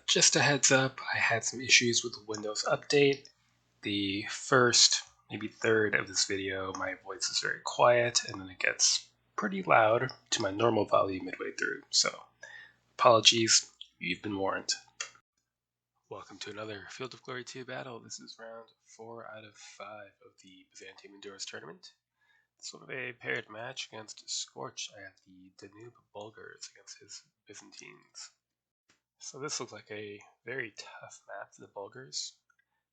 Just a heads up, I had some issues with the Windows update. The first, maybe third of this video, my voice is very quiet, and then it gets pretty loud to my normal volume midway through, so apologies, you've been warned. Welcome to another Field of Glory 2 battle. This is round 4 out of 5 of the Byzantium Endurance Tournament. Sort of a paired match against Scorch. I have the Danube Bulgars against his Byzantines. So this looks like a very tough map for the Bulgars.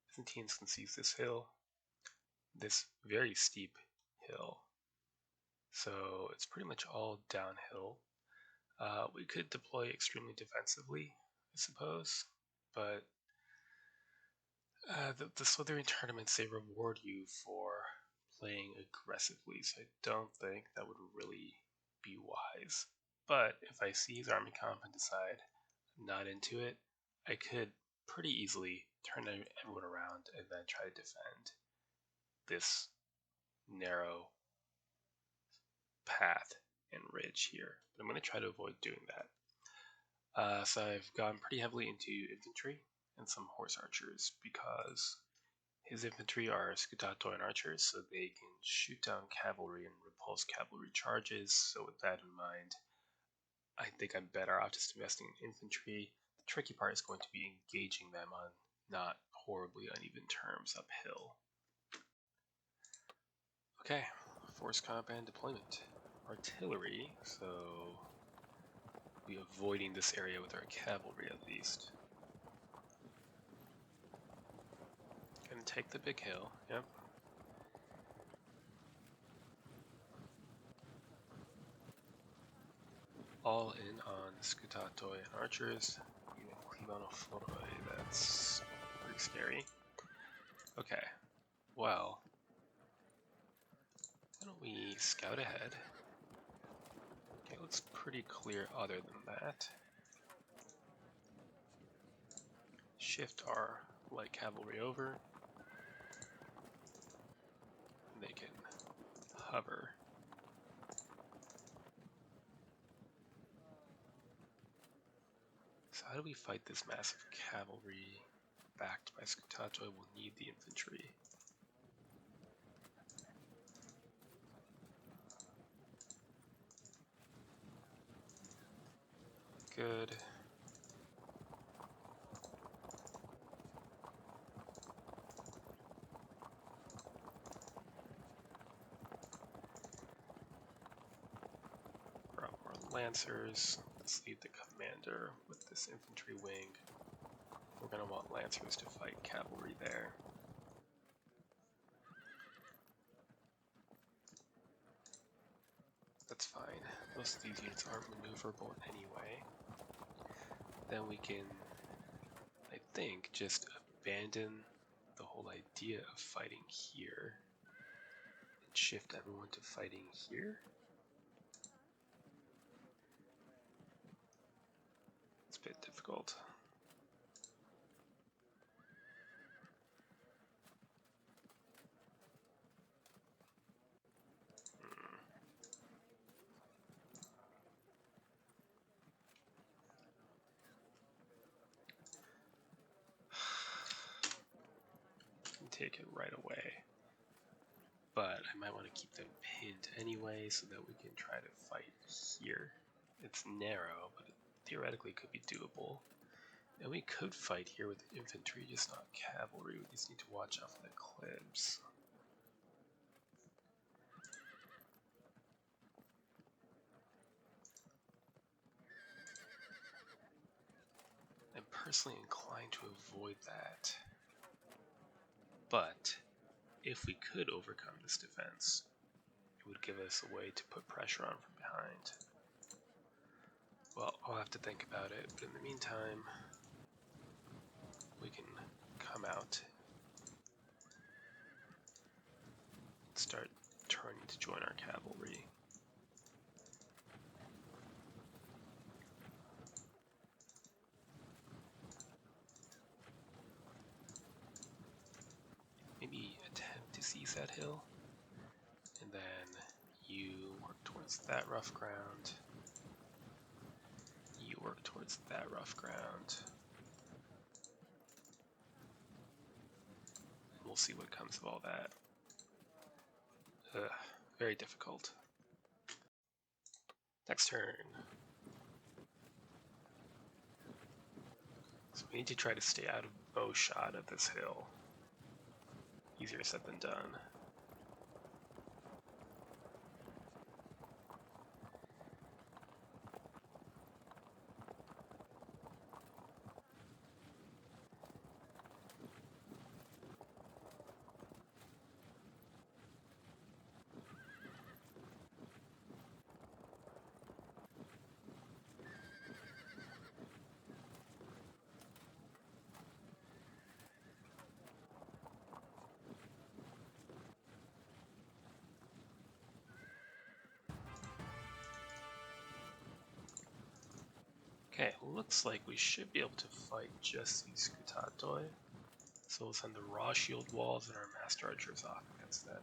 Byzantines can seize this hill, this very steep hill. So it's pretty much all downhill. We could deploy extremely defensively, I suppose, but the Slytherin tournaments, they reward you for playing aggressively, so I don't think that would really be wise. But if I see his army comp and decide I'm not into it, I could pretty easily turn everyone around and then try to defend this narrow path and ridge here. But I'm going to try to avoid doing that. So I've gone pretty heavily into infantry and some horse archers because his infantry are scutatoi archers, so they can shoot down cavalry and repulse cavalry charges. So with that in mind, I think I'm better off just investing in infantry. The tricky part is going to be engaging them on not horribly uneven terms uphill. Okay, force comp and deployment. Artillery, so we'll be avoiding this area with our cavalry at least. Gonna take the big hill, yep. All in on scutatoi and archers. Even Clevonophoroi, that's pretty scary. Okay, well, why don't we scout ahead? Okay, it looks pretty clear other than that. Shift our light cavalry over. And they can hover. So how do we fight this massive cavalry backed by scutatoi? We'll need the infantry. Good. We're up more lancers. Let's lead the commander with this infantry wing. We're going to want lancers to fight cavalry there. That's fine. Most of these units aren't maneuverable anyway. Then we can, I think, just abandon the whole idea of fighting here and shift everyone to fighting here. It's a bit difficult. Take it right away, but I might want to keep them pinned anyway so that we can try to fight here. It's narrow, but it theoretically could be doable. And we could fight here with infantry, just not cavalry. We just need to watch out for the clibs. I'm personally inclined to avoid that. But if we could overcome this defense, it would give us a way to put pressure on from behind. Well, I'll have to think about it, but in the meantime, we can come out and start turning to join our cavalry. Maybe attempt to seize that hill, and then you work towards that rough ground. You work towards that rough ground. we'll see what comes of all that. Very difficult. Next turn. So we need to try to stay out of bow shot of this hill. Easier said than done. Okay, looks like we should be able to fight just these Skutatoi. So we'll send the raw shield walls and our master archers off against them.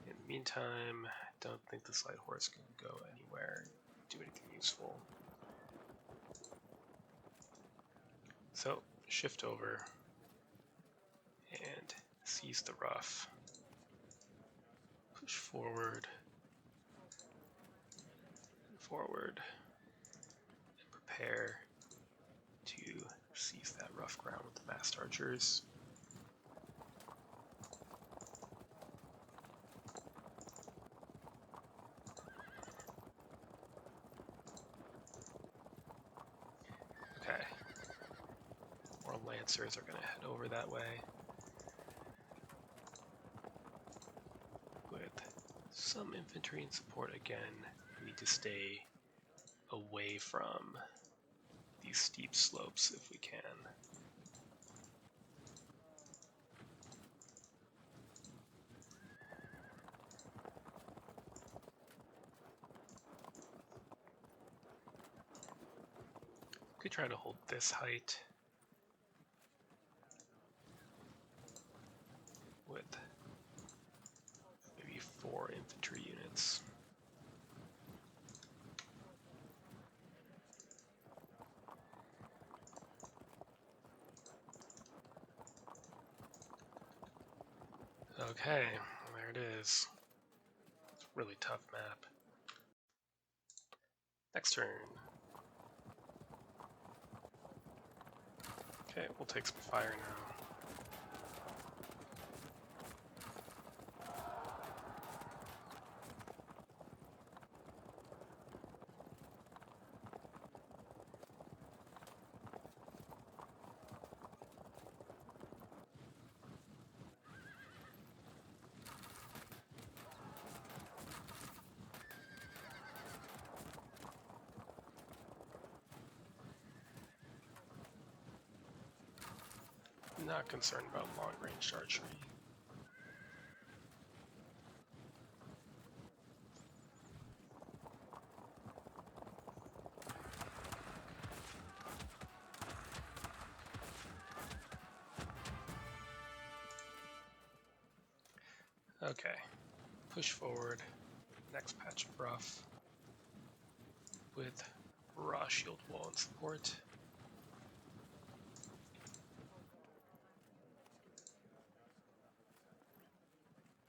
In the meantime, I don't think this light horse can go anywhere, do anything useful. So, shift over and seize the rough. Push forward, and forward, and prepare to seize that rough ground with the massed archers. Okay. More lancers are going to head over that way. With some infantry and support again, we need to stay away from these steep slopes if we can. Could try to hold this height with maybe 4 infantry units. Okay, there it is. It's a really tough map. Next turn. Okay, we'll take some fire now. Not concerned about long-range archery. Okay, push forward, next patch of rough with raw shield wall and support.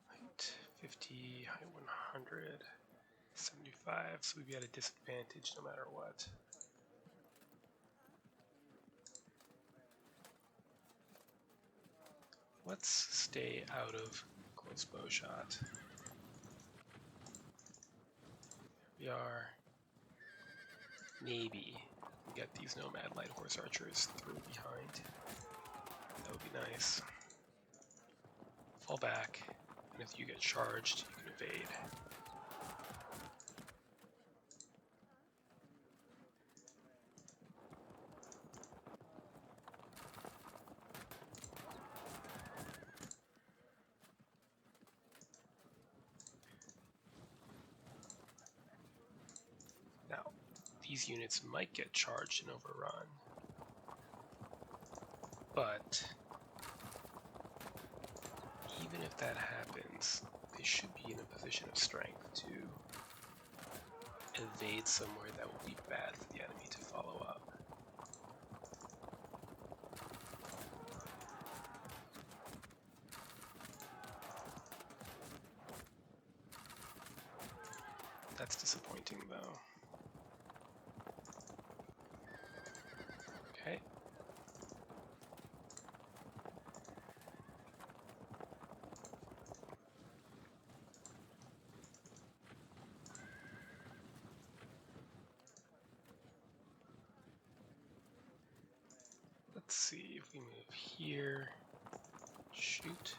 Height 50, height 100, 75, so we'd be at a disadvantage no matter what. Let's stay out of close bow shot. We are. Maybe we get these nomad light horse archers through behind. That would be nice. Fall back, and if you get charged, you can evade. Now, these units might get charged and overrun, but even if that happens, they should be in a position of strength to evade somewhere that will be bad for the enemy to follow up. That's disappointing, though. Okay. Let's see if we move here. Shoot.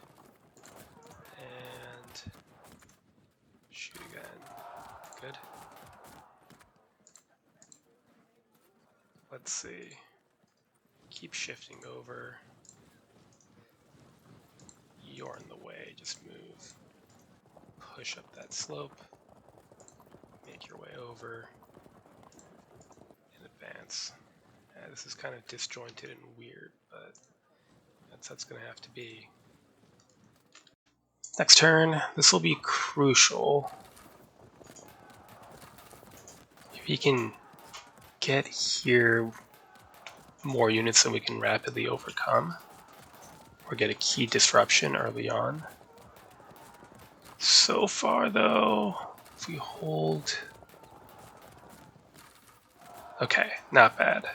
And shoot again. Good. Let's see. Keep shifting over. You're in the way, just move. Push up that slope. Make your way over. And advance. Yeah, this is kind of disjointed and weird, but that's how it's going to have to be. Next turn, this will be crucial. If he can get here more units than we can rapidly overcome, or get a key disruption early on. So far, though, if we hold... Okay, not bad.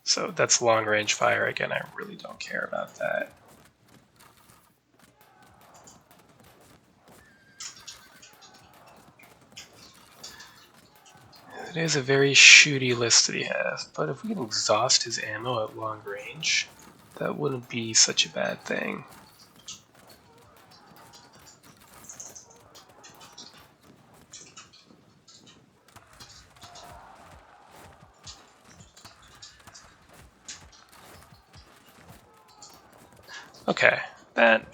So that's long-range fire. Again, I really don't care about that. It is a very shooty list that he has, but if we can exhaust his ammo at long range, that wouldn't be such a bad thing. Okay, that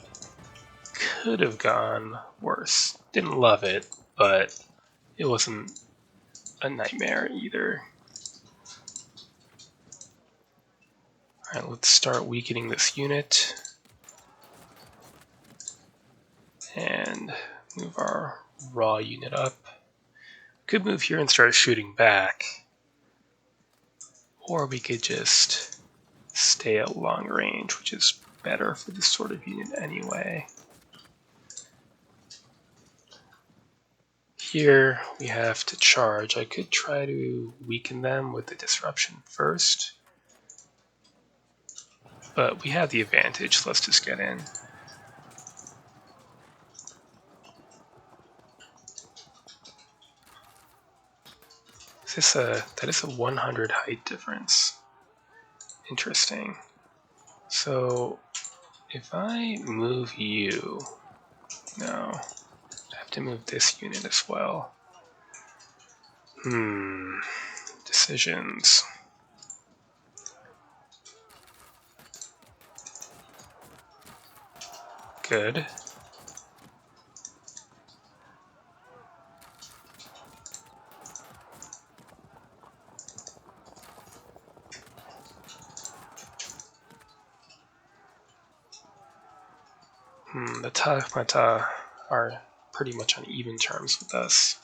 could have gone worse. Didn't love it, but it wasn't a nightmare either. Alright, let's start weakening this unit. And move our raw unit up. Could move here and start shooting back. Or we could just stay at long range, which is better for this sort of unit anyway. Here we have to charge. I could try to weaken them with the disruption first. But we have the advantage. Let's just get in. That is a 100 height difference. Interesting. So if I move you, no, I have to move this unit as well. Decisions. Good. The Tahmata are pretty much on even terms with us.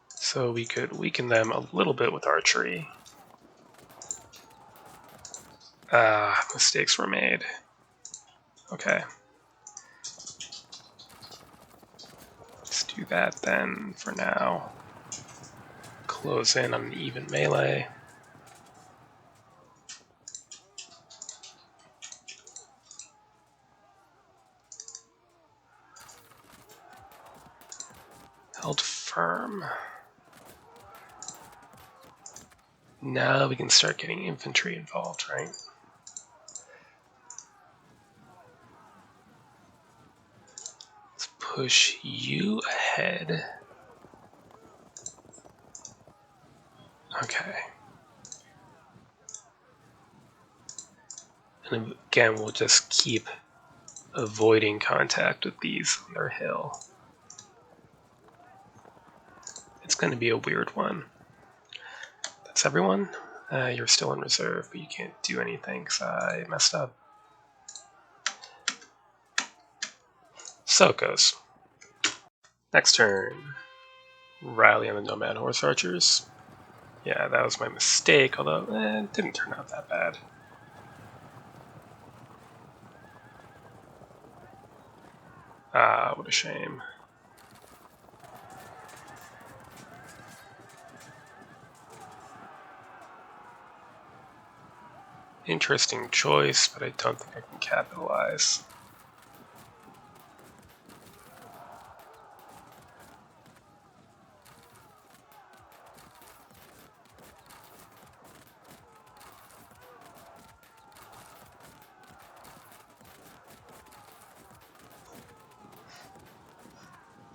So we could weaken them a little bit with archery. Mistakes were made. Okay. Let's do that then for now. Close in on an even melee. Held firm. Now we can start getting infantry involved, right? Let's push you ahead. Okay. And again, we'll just keep avoiding contact with these on their hill. It's going to be a weird one. That's everyone. You're still in reserve, but you can't do anything because I messed up. So it goes. Next turn. Rally on the Nomad Horse Archers. Yeah, that was my mistake, although it didn't turn out that bad. Ah, what a shame. Interesting choice, but I don't think I can capitalize.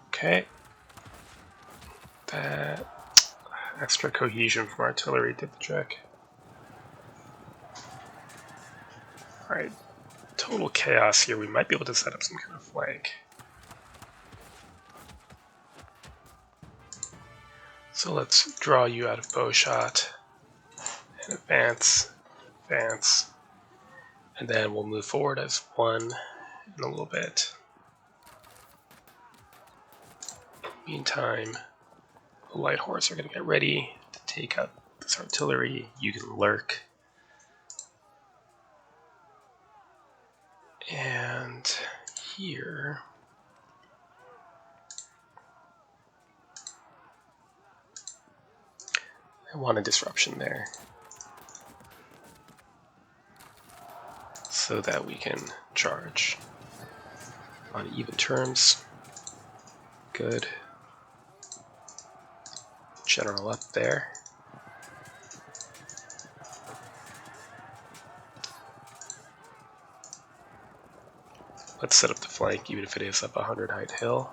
Okay. That extra cohesion from artillery did the trick. Alright, total chaos here. We might be able to set up some kind of flank. So let's draw you out of bowshot and advance, advance, and then we'll move forward as one in a little bit. Meantime, the light horse are going to get ready to take out this artillery. You can lurk. And here, I want a disruption there so that we can charge on even terms. Good. General up there. Let's set up the flank, even if it is up 100 height hill.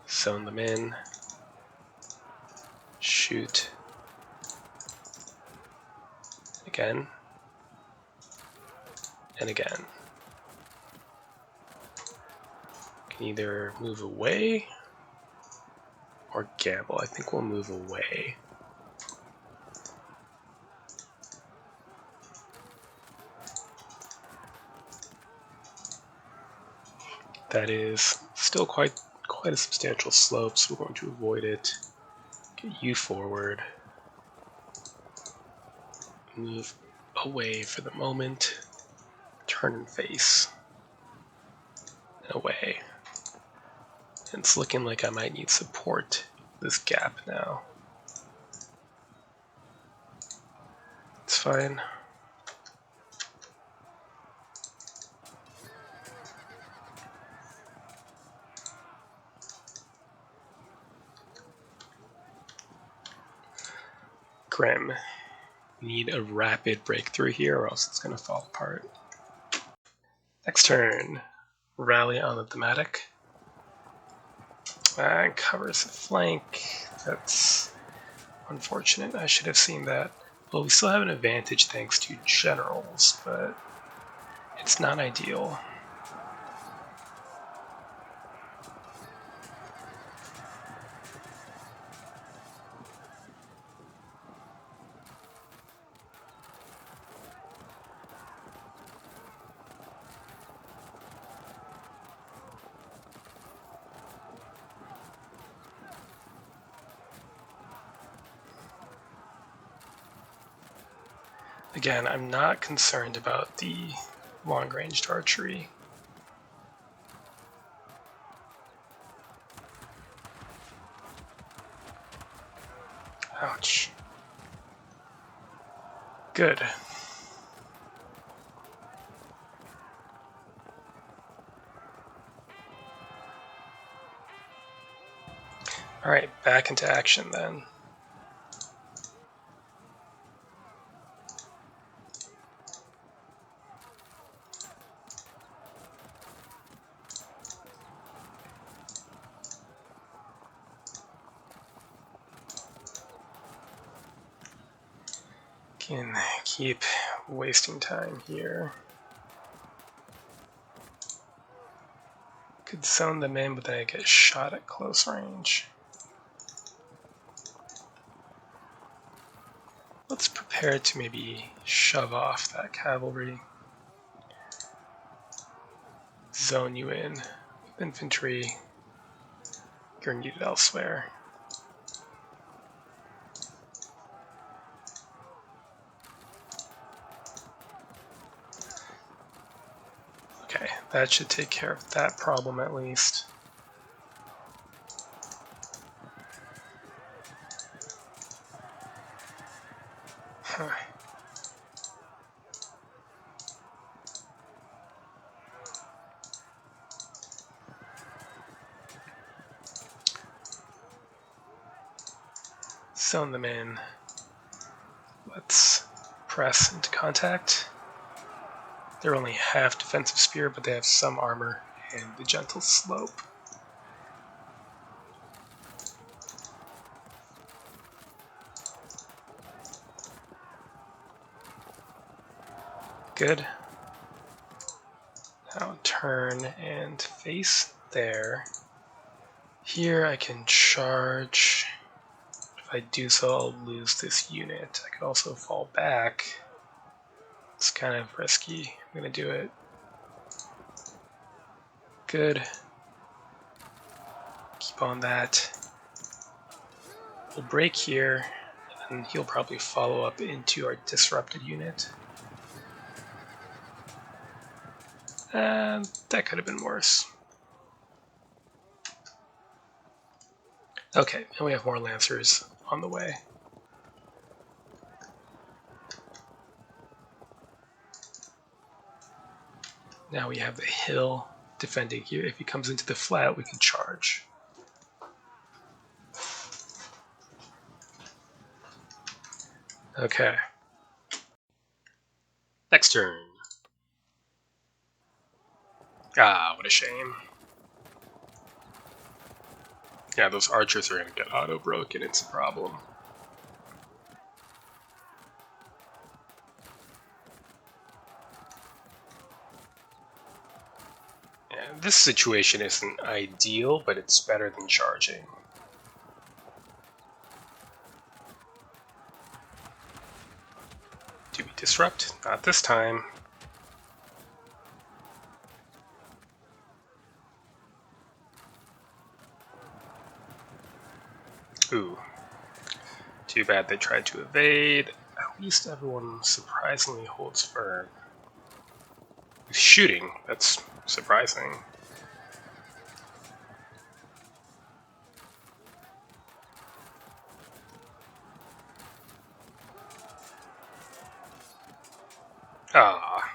Zone them in. Shoot. Again. And again. Can either move away or gamble. I think we'll move away. That is still quite a substantial slope, so we're going to avoid it. Get you forward. Move away for the moment. Turn and face. And away. And it's looking like I might need support this gap now. It's fine. Grim. We need a rapid breakthrough here or else it's going to fall apart. Next turn. Rally on the thematic. Covers the flank. That's unfortunate. I should have seen that. Well, we still have an advantage thanks to generals, but it's not ideal. Again, I'm not concerned about the long-ranged archery. Ouch. Good. Alright, back into action then. Can keep wasting time here. Could zone them in, but then I get shot at close range. Let's prepare to maybe shove off that cavalry. Zone you in with infantry. You're needed elsewhere. Okay, that should take care of that problem at least. zone them in. Let's press into contact. They're only half defensive spear, but they have some armor and the gentle slope. Good. Now turn and face there. Here I can charge. If I do so, I'll lose this unit. I could also fall back. It's kind of risky. I'm going to do it. Good. Keep on that. We'll break here, and he'll probably follow up into our disrupted unit. That could have been worse. Okay, and we have more lancers on the way. Now we have the hill defending here. If he comes into the flat, we can charge. Okay. Next turn. Ah, what a shame. Yeah, those archers are going to get auto-broken. It's a problem. Yeah, this situation isn't ideal, but it's better than charging. Do we disrupt? Not this time. Ooh. Too bad they tried to evade. At least everyone surprisingly holds firm. He's shooting. That's surprising. Ah.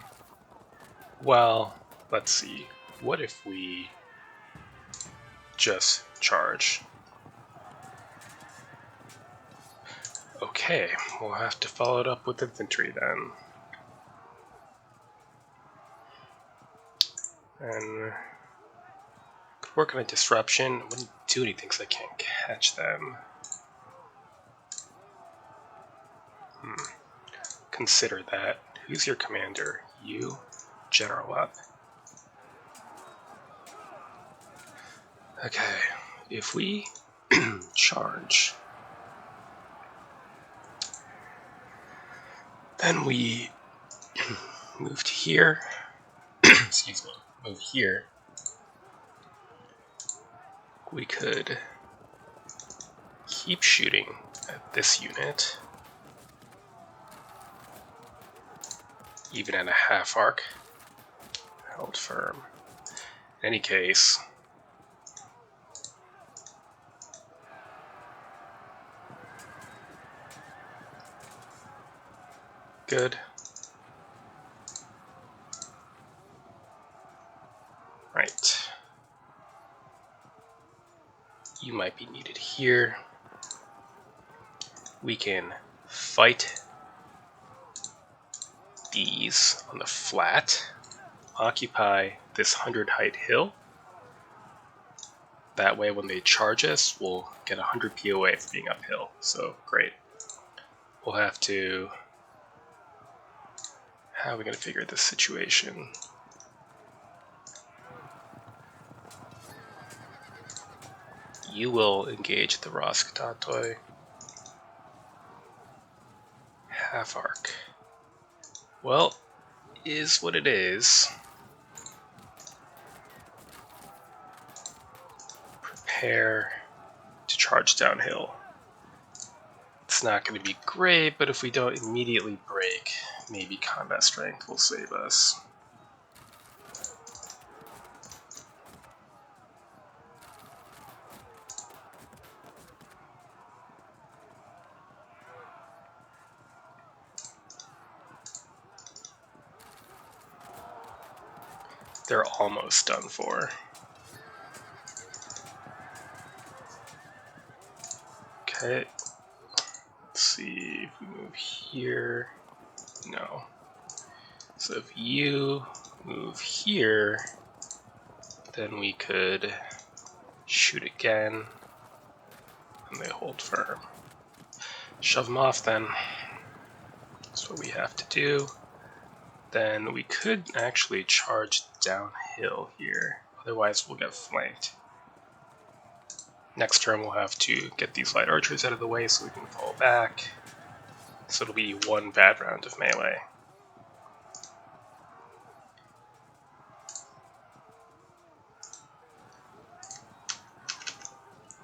Well, let's see. What if we just charge? Okay, we'll have to follow it up with infantry then. And could work on a disruption. Wouldn't do anything because I can't catch them. Consider that. Who's your commander? You, general up. Okay, if we charge, then we move to here. Excuse me, move here. We could keep shooting at this unit, even at a half arc. Held firm. In any case, good. Right. You might be needed here. We can fight these on the flat. Occupy this 100 height hill. That way when they charge us, we'll get 100 POA for being uphill. So great. We'll have to... How are we going to figure this situation? You will engage the Roskatatoy. Half arc. Well, is what it is. Prepare to charge downhill. It's not going to be great, but if we don't immediately break, maybe combat strength will save us. They're almost done for. Okay. if we move here, no. So if you move here, then we could shoot again, and they hold firm. Shove them off then. That's what we have to do. Then we could actually charge downhill here, otherwise we'll get flanked. Next turn we'll have to get these light archers out of the way so we can fall back. So it'll be one bad round of melee.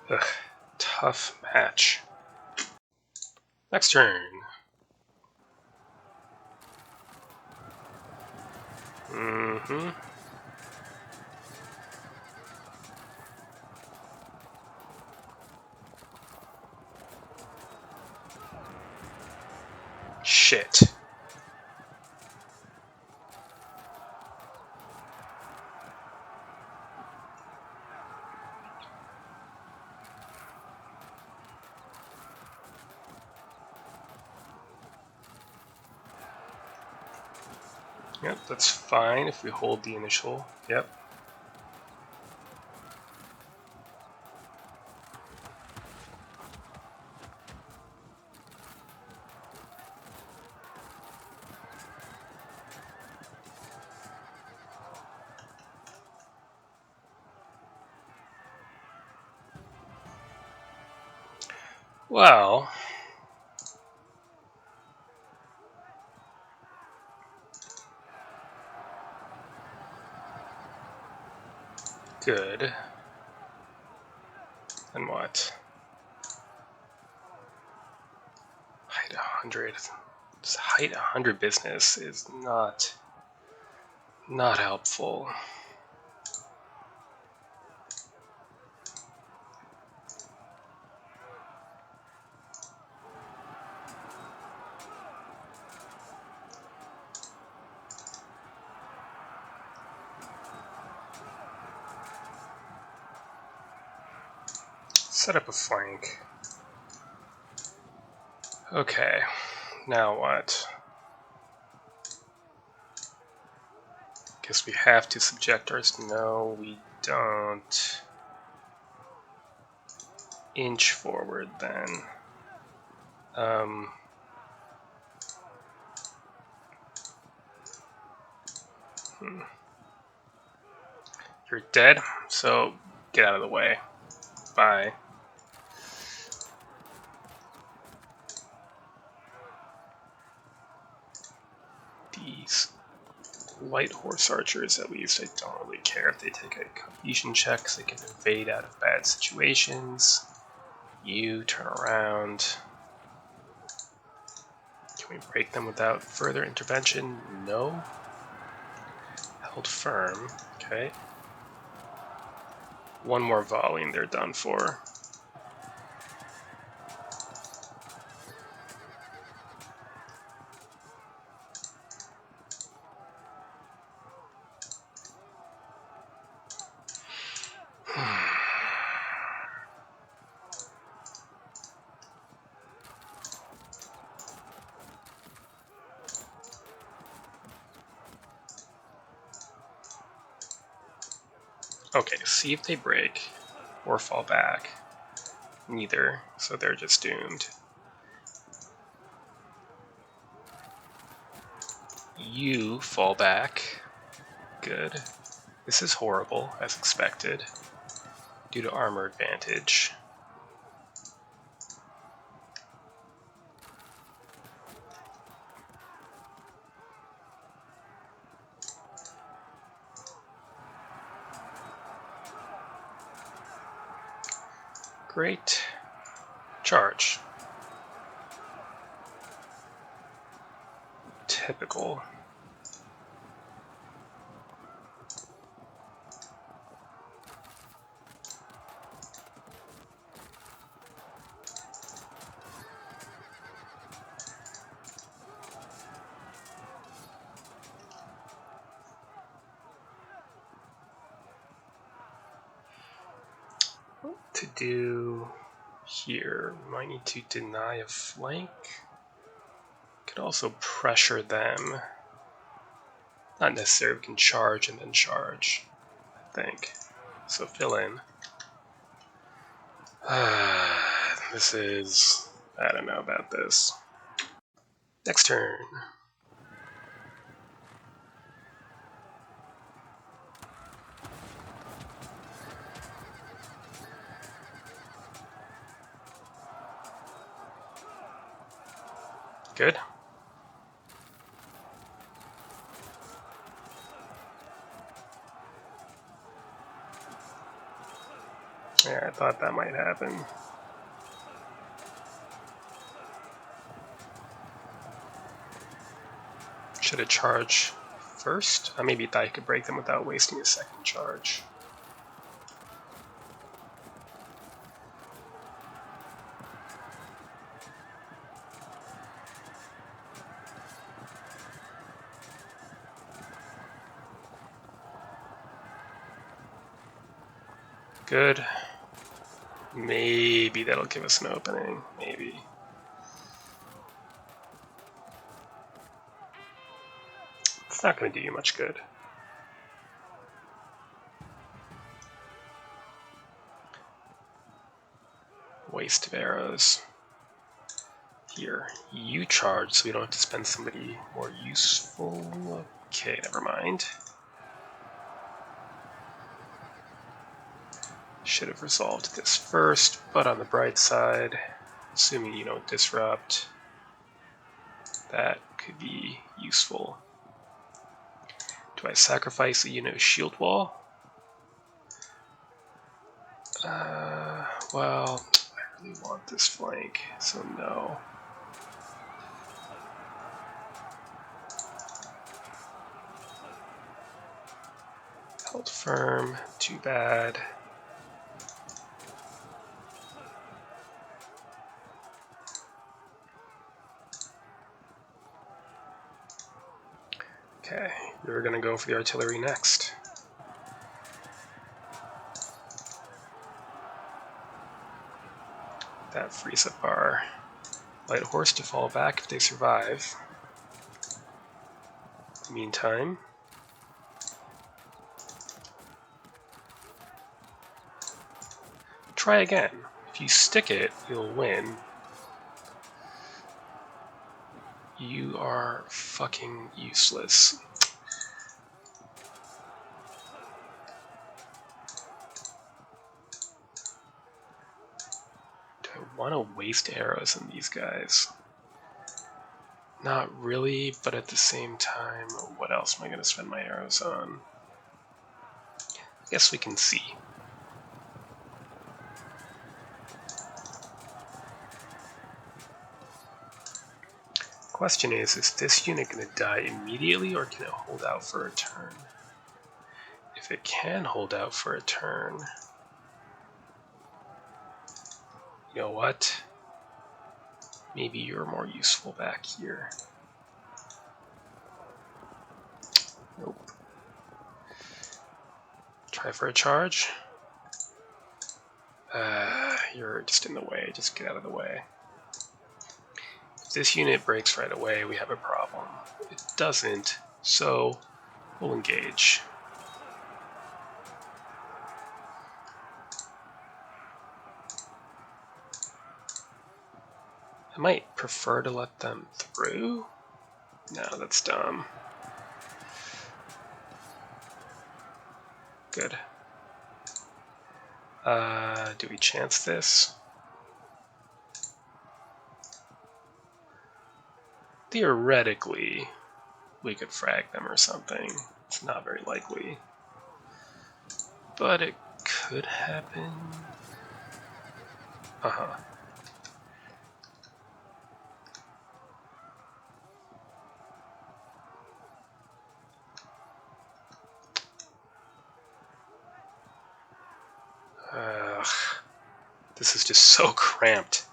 Ugh, tough match. Next turn. Shit. Yep, that's fine if we hold the initial. Yep. Well, good. And what? Height 100. This height 100 business is not helpful. Set up a flank. Okay, now what? Guess we have to subject ours. No, we don't. Inch forward then. You're dead, so get out of the way. Bye. These light horse archers, at least, I don't really care if they take a cohesion check, because they can evade out of bad situations. You turn around. Can we break them without further intervention? No. Held firm. Okay. One more volley and they're done for. Okay, see if they break or fall back. Neither, so they're just doomed. You fall back. Good. This is horrible, as expected, due to armor advantage. Great. Charge. Typical. To do here, we might need to deny a flank. Could also pressure them. Not necessarily, we can charge and then charge, I think. So fill in. This is... I don't know about this. Next turn. Good. Yeah, I thought that might happen. Should have charged first? I maybe thought I could break them without wasting a second charge. Good. Maybe that'll give us an opening. Maybe. It's not going to do you much good. Waste of arrows. Here, you charge so we don't have to spend somebody more useful. Okay, never mind. Should have resolved this first, but on the bright side, assuming you don't disrupt, that could be useful. Do I sacrifice a unit of shield wall? Well, I really want this flank, so no. Held firm, too bad. Okay, we're gonna go for the artillery next. That frees up our light horse to fall back if they survive. Meantime, try again. If you stick it, you'll win. You are fucking useless. Do I want to waste arrows on these guys? Not really, but at the same time, what else am I going to spend my arrows on? I guess we can see. Question is this unit going to die immediately or can it hold out for a turn? If it can hold out for a turn, you know what? Maybe you're more useful back here. Nope. Try for a charge. You're just in the way. Just get out of the way. If this unit breaks right away, we have a problem. It doesn't, so we'll engage. I might prefer to let them through. No, that's dumb. Good. Do we chance this? Theoretically, we could frag them or something. It's not very likely. But it could happen. Uh-huh. This is just so cramped.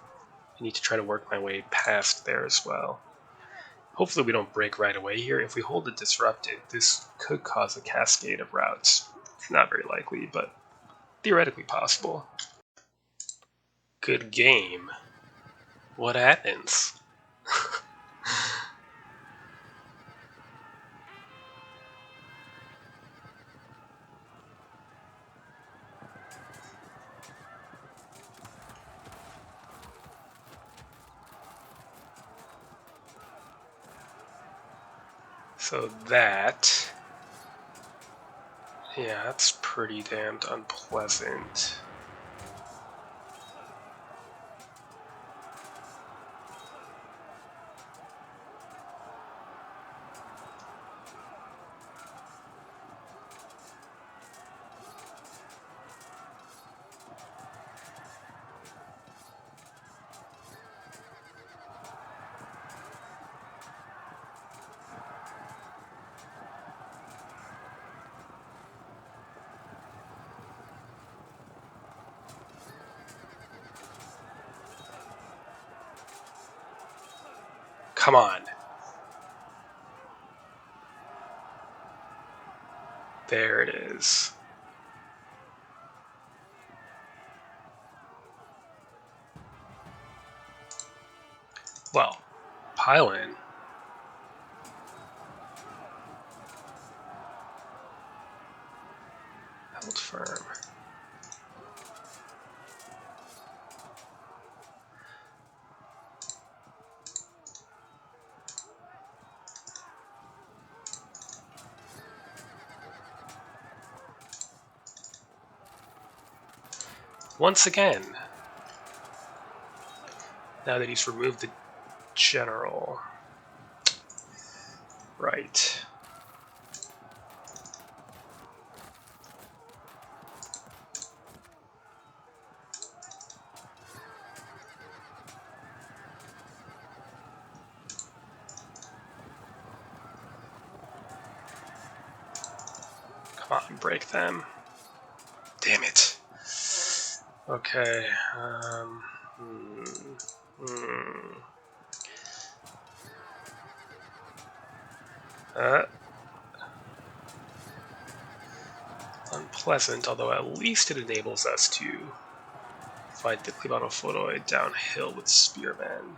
I need to try to work my way past there as well. Hopefully we don't break right away here. If we hold it disrupted, this could cause a cascade of routes. It's not very likely, but theoretically possible. Good game. What happens? So that, yeah, that's pretty damned unpleasant. Come on. There it is. Well, pile in. Held firm. Once again, now that he's removed the general. Right. Come on, break them. Damn it. Okay. Unpleasant, although at least it enables us to fight the Klebanophoroi downhill with spearmen.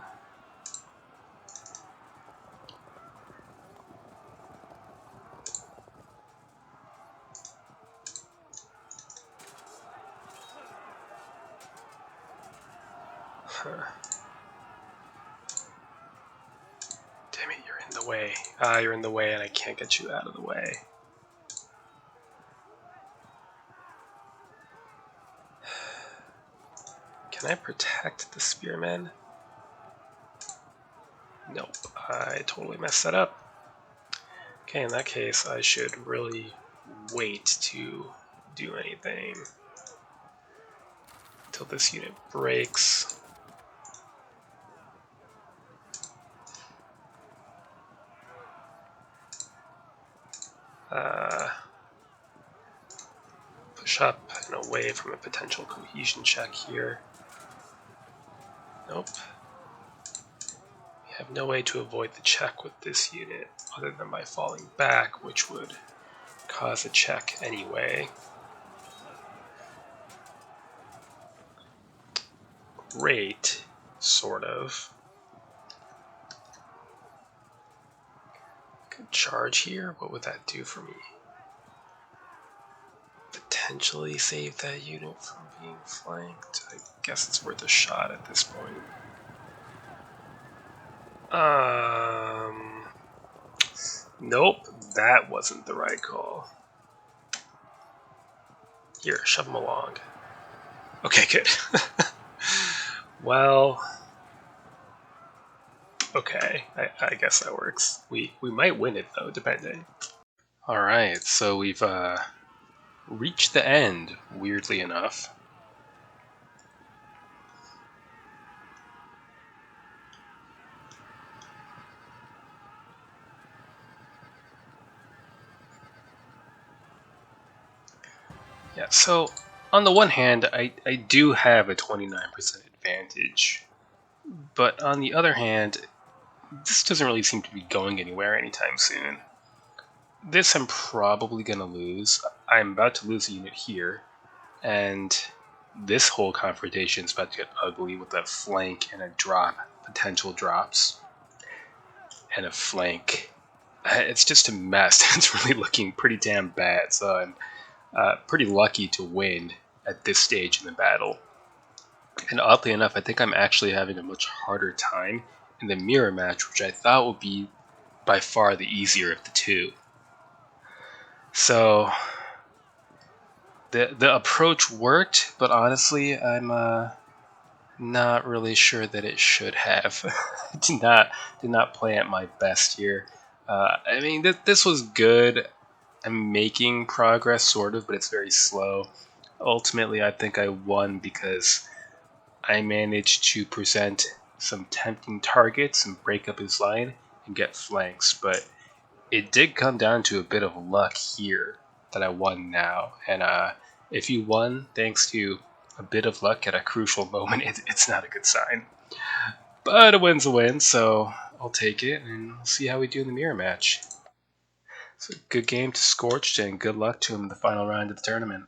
Damn it, you're in the way. You're in the way and I can't get you out of the way. Can I protect the spearmen? Nope, I totally messed that up. Okay, in that case, I should really wait to do anything until this unit breaks. Push up and away from a potential cohesion check here. Nope. We have no way to avoid the check with this unit other than by falling back, which would cause a check anyway. Great, sort of. Could charge here? What would that do for me? Potentially save that unit from being flanked. I guess it's worth a shot at this point. Nope, that wasn't the right call. Here, shove them along. Okay, good. Well, okay, I guess that works. We might win it though, depending. All right, so we've reached the end, weirdly enough. Yeah, so on the one hand, I do have a 29% advantage, but on the other hand, this doesn't really seem to be going anywhere anytime soon. This I'm probably going to lose. I'm about to lose a unit here, and this whole confrontation is about to get ugly with a flank and a drop, potential drops, and a flank. It's just a mess. It's really looking pretty damn bad, so I'm pretty lucky to win at this stage in the battle. And oddly enough, I think I'm actually having a much harder time in the mirror match, which I thought would be by far the easier of the two. So the approach worked, but honestly, I'm not really sure that it should have. did not play at my best here. I mean, this was good. I'm making progress, sort of, but it's very slow. Ultimately, I think I won because I managed to present some tempting targets and break up his line and get flanks, but it did come down to a bit of luck here that I won now. And if you won thanks to a bit of luck at a crucial moment, it's not a good sign. But a win's a win, so I'll take it, and we'll see how we do in the mirror match. So good game to Scorched, and good luck to him in the final round of the tournament.